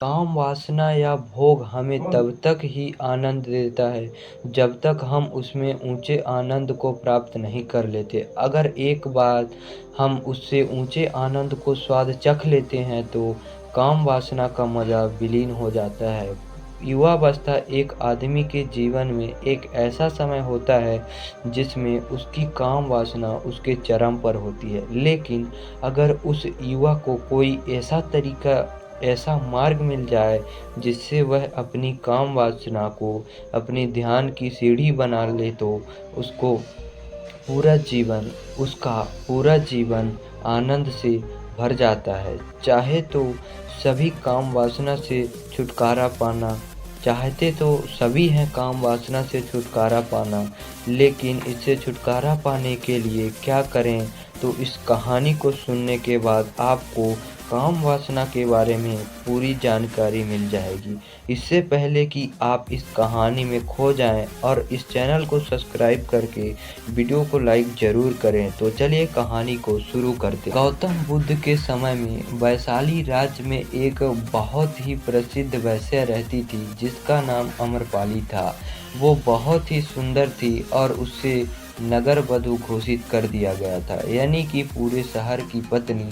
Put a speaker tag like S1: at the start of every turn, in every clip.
S1: काम वासना या भोग हमें तब तक ही आनंद देता है जब तक हम उसमें ऊंचे आनंद को प्राप्त नहीं कर लेते। अगर एक बार हम उससे ऊंचे आनंद को स्वाद चख लेते हैं तो काम वासना का मजा विलीन हो जाता है। युवावस्था एक आदमी के जीवन में एक ऐसा समय होता है जिसमें उसकी काम वासना उसके चरम पर होती है। लेकिन अगर उस युवा को कोई ऐसा मार्ग मिल जाए जिससे वह अपनी काम वासना को अपने ध्यान की सीढ़ी बना ले तो उसको पूरा जीवन उसका पूरा जीवन आनंद से भर जाता है। चाहे तो सभी काम वासना से छुटकारा पाना चाहते तो सभी हैं काम वासना से छुटकारा पाना, लेकिन इससे छुटकारा पाने के लिए क्या करें? तो इस कहानी को सुनने के बाद आपको काम वासना के बारे में पूरी जानकारी मिल जाएगी। इससे पहले कि आप इस कहानी में खो जाएं और इस चैनल को सब्सक्राइब करके वीडियो को लाइक ज़रूर करें। तो चलिए कहानी को शुरू करते हैं। गौतम बुद्ध के समय में वैशाली राज्य में एक बहुत ही प्रसिद्ध वैश्या रहती थी जिसका नाम अम्रपाली था। वो बहुत ही सुंदर थी और उससे नगर वधू घोषित कर दिया गया था, यानी कि पूरे शहर की पत्नी।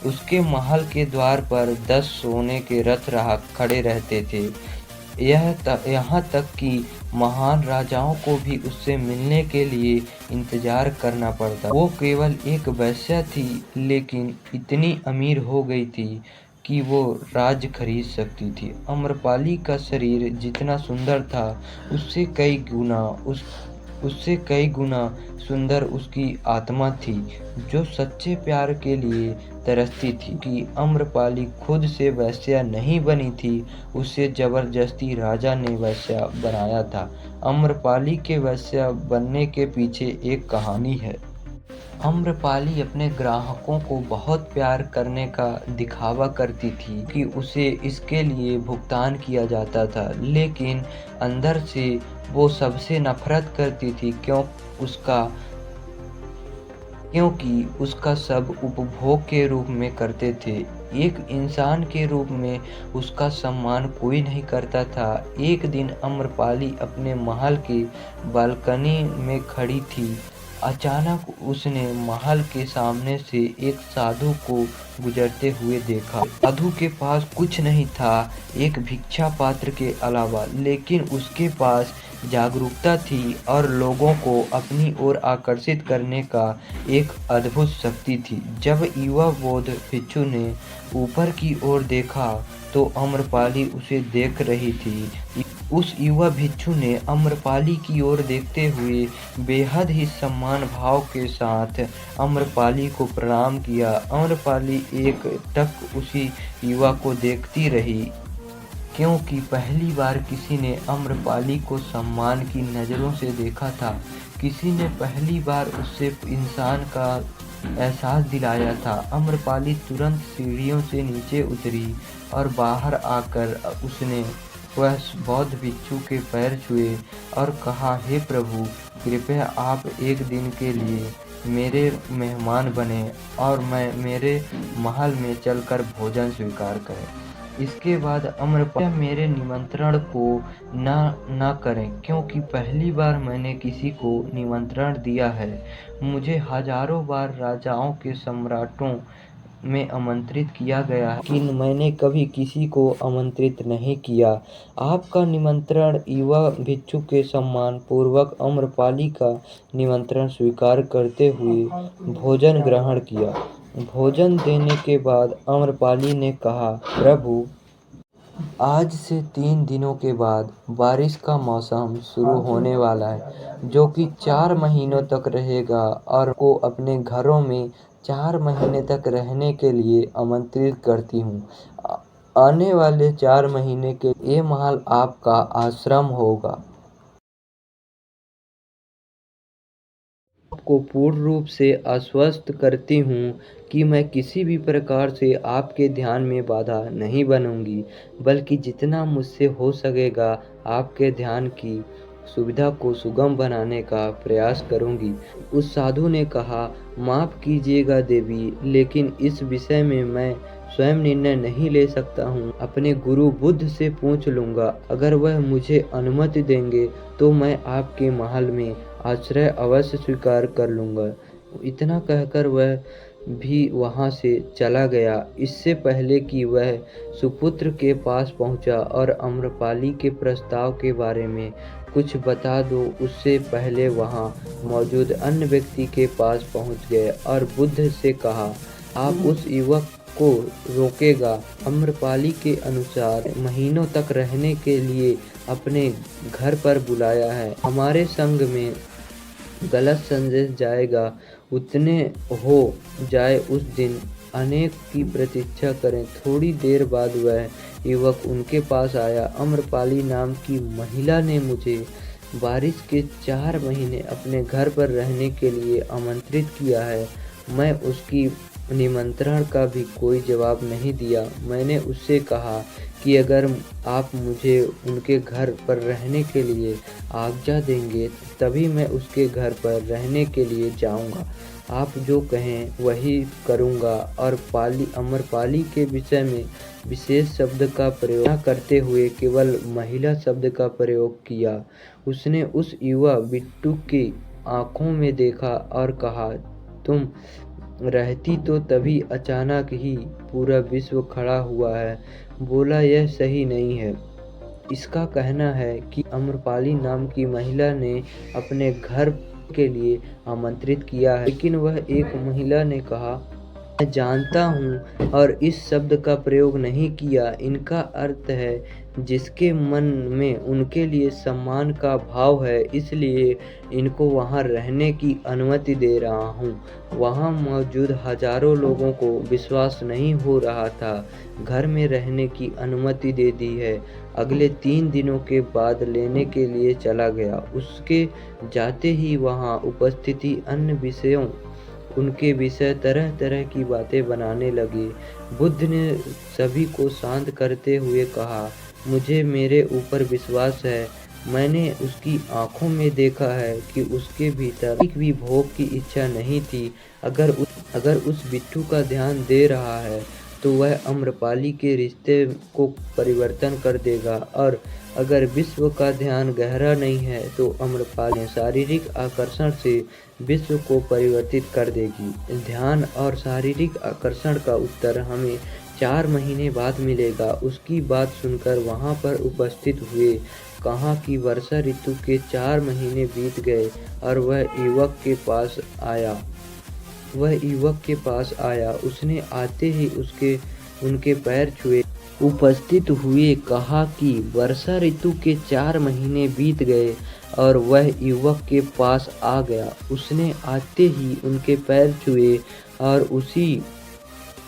S1: उसके महल के द्वार पर 10 सोने के रथ रहा खड़े रहते थे। यहाँ तक कि महान राजाओं को भी उससे मिलने के लिए इंतजार करना पड़ता। वो केवल एक वेश्या थी, लेकिन इतनी अमीर हो गई थी कि वो राज्य खरीद सकती थी। अम्रपाली का शरीर जितना सुंदर था उससे कई गुना सुंदर उसकी आत्मा थी, जो सच्चे प्यार के लिए तरसती थी। कि अम्रपाली खुद से वैश्या नहीं बनी थी, उसे जबरदस्ती राजा ने वैश्या बनाया था। अम्रपाली के वैश्या बनने के पीछे एक कहानी है। अम्रपाली अपने ग्राहकों को बहुत प्यार करने का दिखावा करती थी कि उसे इसके लिए भुगतान किया जाता था, लेकिन अंदर से वो सबसे नफरत करती थी क्योंकि उसका सब उपभोग के रूप में करते थे। एक इंसान के रूप में उसका सम्मान कोई नहीं करता था। एक दिन अम्रपाली अपने महल की बालकनी में खड़ी थी। अचानक उसने महल के सामने से एक साधु को गुजरते हुए देखा। साधु के पास कुछ नहीं था एक भिक्षा पात्र के अलावा, लेकिन उसके पास जागरूकता थी और लोगों को अपनी ओर आकर्षित करने का एक अद्भुत शक्ति थी। जब युवा बौद्ध भिक्षु ने ऊपर की ओर देखा तो अम्रपाली उसे देख रही थी। उस युवा भिक्षु ने अम्रपाली की ओर देखते हुए बेहद ही सम्मान भाव के साथ अम्रपाली को प्रणाम किया। अम्रपाली एक टक उसी युवा को देखती रही, क्योंकि पहली बार किसी ने अम्रपाली को सम्मान की नज़रों से देखा था। किसी ने पहली बार उससे इंसान का एहसास दिलाया था। अम्रपाली तुरंत सीढ़ियों से नीचे उतरी और बाहर आकर उसने वह बौद्ध भिक्षु के पैर छुए और कहा, हे प्रभु, कृपया आप एक दिन के लिए मेरे मेहमान बने और मेरे महल में चलकर भोजन स्वीकार करें। इसके बाद अम्रपाली मेरे निमंत्रण को ना करें, क्योंकि पहली बार मैंने किसी को निमंत्रण दिया है। मुझे हजारों बार राजाओं के सम्राटों में आमंत्रित किया गया है, लेकिन मैंने कभी किसी को आमंत्रित नहीं किया। आपका निमंत्रण। युवा भिक्षु के सम्मान पूर्वक अम्रपाली का निमंत्रण स्वीकार करते हुए भोजन ग्रहण किया। भोजन देने के बाद अम्रपाली ने कहा, प्रभु, आज से 3 दिनों के बाद बारिश का मौसम शुरू होने वाला है, जो कि 4 महीनों तक रहेगा, और को अपने घरों में 4 महीने तक रहने के लिए आमंत्रित करती हूँ। आने वाले 4 महीने के ये महल आपका आश्रम होगा। आपको पूर्ण रूप से आश्वस्त करती हूँ कि मैं किसी भी प्रकार से आपके ध्यान में बाधा नहीं बनूंगी, बल्कि जितना मुझसे हो सकेगा आपके ध्यान की सुविधा को सुगम बनाने का प्रयास करूंगी। उस साधु ने कहा, माफ़ कीजिएगा देवी, लेकिन इस विषय में मैं स्वयं निर्णय नहीं ले सकता हूँ। अपने गुरु बुद्ध से पूछ लूँगा, अगर वह मुझे अनुमति देंगे तो मैं आपके महल में आश्रय अवश्य स्वीकार कर लूँगा। इतना कहकर वह भी वहाँ से चला गया। इससे पहले कि वह सुपुत्र के पास पहुँचा और आम्रपाली के प्रस्ताव के बारे में कुछ बता दो, उससे पहले वहाँ मौजूद अन्य व्यक्ति के पास पहुँच गए और बुद्ध से कहा, आप उस युवक को रोकेगा। आम्रपाली के अनुसार महीनों तक रहने के लिए अपने घर पर बुलाया है। हमारे संग में गलत संदेश जाएगा, उतने हो जाए उस दिन अनेक की प्रतीक्षा करें। थोड़ी देर बाद वह युवक उनके पास आया। आम्रपाली नाम की महिला ने मुझे बारिश के 4 महीने अपने घर पर रहने के लिए आमंत्रित किया है। मैं उसकी निमंत्रण का भी कोई जवाब नहीं दिया। मैंने उससे कहा कि अगर आप मुझे उनके घर पर रहने के लिए आज्ञा देंगे तभी मैं उसके घर पर रहने के लिए जाऊंगा। आप जो कहें वही करूंगा। और आम्रपाली के विषय में विशेष शब्द का प्रयोग न करते हुए केवल महिला शब्द का प्रयोग किया। उसने उस युवा बिट्टू की आंखों में देखा और कहा, तुम रहती तो तभी अचानक ही पूरा विश्व खड़ा हुआ है। बोला, यह सही नहीं है। इसका कहना है कि आम्रपाली नाम की महिला ने अपने घर के लिए आमंत्रित किया है, लेकिन वह एक महिला ने कहा, मैं जानता हूँ और इस शब्द का प्रयोग नहीं किया। इनका अर्थ है जिसके मन में उनके लिए सम्मान का भाव है, इसलिए इनको वहाँ रहने की अनुमति दे रहा हूँ। वहाँ मौजूद हजारों लोगों को विश्वास नहीं हो रहा था। घर में रहने की अनुमति दे दी है। अगले 3 दिनों के बाद लेने के लिए चला गया। उसके जाते ही वहाँ उपस्थिति अन्य विषयों उनके विषय तरह तरह की बातें बनाने लगे। बुद्ध ने सभी को शांत करते हुए कहा, मुझे मेरे ऊपर विश्वास है। मैंने उसकी आंखों में देखा है कि उसके भीतर एक भी भोग की इच्छा नहीं थी। अगर उस बिट्टू का ध्यान दे रहा है तो वह आम्रपाली के रिश्ते को परिवर्तन कर देगा, और अगर विश्व का ध्यान गहरा नहीं है तो आम्रपाली शारीरिक आकर्षण से विश्व को परिवर्तित कर देगी। ध्यान और शारीरिक आकर्षण का उत्तर हमें 4 महीने बाद मिलेगा। उसकी बात सुनकर वहाँ पर उपस्थित हुए कहा कि वर्षा ऋतु के 4 महीने बीत गए और वह युवक के पास आया। उसने आते ही उनके पैर छुए। उपस्थित हुए कहा कि वर्षा ऋतु के 4 महीने बीत गए और वह युवक के पास आ गया। उसने आते ही उनके पैर छुए और उसी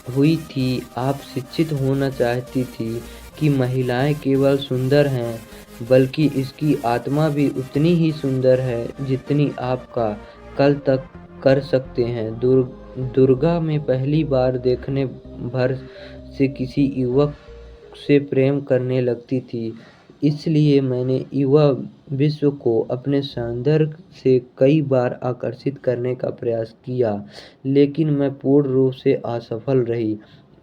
S1: हुई थी। आप शिक्षित होना चाहती थी कि महिलाएं केवल सुंदर हैं, बल्कि इसकी आत्मा भी उतनी ही सुंदर है जितनी आपका कल तक कर सकते हैं। दुर्गा में पहली बार देखने भर से किसी युवक से प्रेम करने लगती थी। इसलिए मैंने युवा विश्व को अपने सौंदर्य से कई बार आकर्षित करने का प्रयास किया, लेकिन मैं पूर्ण रूप से असफल रही।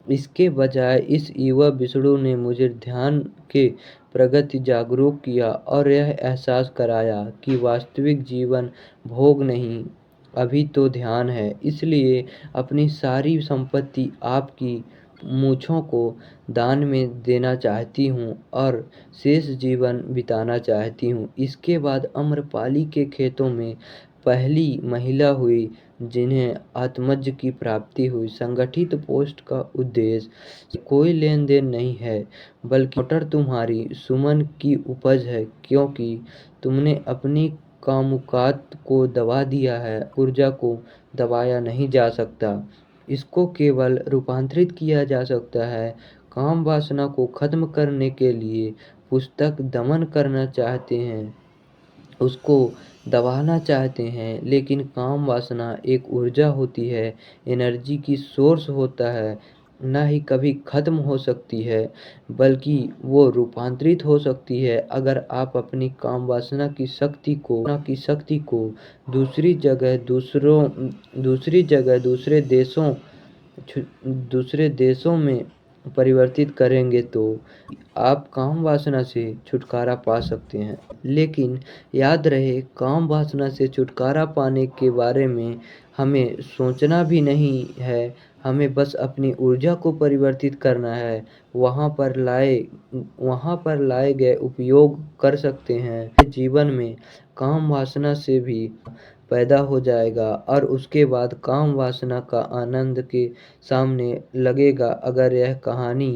S1: इसके बजाय इस युवा विष्णु ने मुझे ध्यान के प्रगति जागरूक किया और यह एहसास कराया कि वास्तविक जीवन भोग नहीं, अभी तो ध्यान है। इसलिए अपनी सारी संपत्ति आपकी मूँछों को दान में देना चाहती हूँ और शेष जीवन बिताना चाहती हूँ। इसके बाद आम्रपाली के खेतों में पहली महिला हुई जिन्हें आत्मज्ञ की प्राप्ति हुई। संगठित पोस्ट का उद्देश्य कोई लेन देन नहीं है, बल्कि मोटर तुम्हारी सुमन की उपज है, क्योंकि तुमने अपनी कामुकता को दबा दिया है। ऊर्जा को दबाया नहीं जा सकता, इसको केवल रूपांतरित किया जा सकता है। काम वासना को खत्म करने के लिए पुस्तक दमन करना चाहते हैं, उसको दबाना चाहते हैं, लेकिन काम वासना एक ऊर्जा होती है, एनर्जी की सोर्स होता है, ना ही कभी खत्म हो सकती है, बल्कि वो रूपांतरित हो सकती है। अगर आप अपनी काम वासना की शक्ति को दूसरी जगह दूसरे देशों में परिवर्तित करेंगे तो आप काम वासना से छुटकारा पा सकते हैं। लेकिन याद रहे, काम वासना से छुटकारा पाने के बारे में हमें सोचना भी नहीं है, हमें बस अपनी ऊर्जा को परिवर्तित करना है। वहाँ पर लाए वहाँ पर लाए गए उपयोग कर सकते हैं। जीवन में काम वासना से भी पैदा हो जाएगा और उसके बाद काम वासना का आनंद के सामने लगेगा अगर यह कहानी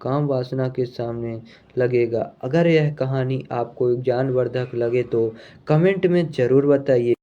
S1: काम वासना के सामने लगेगा। अगर यह कहानी आपको ज्ञानवर्धक लगे तो कमेंट में ज़रूर बताइए।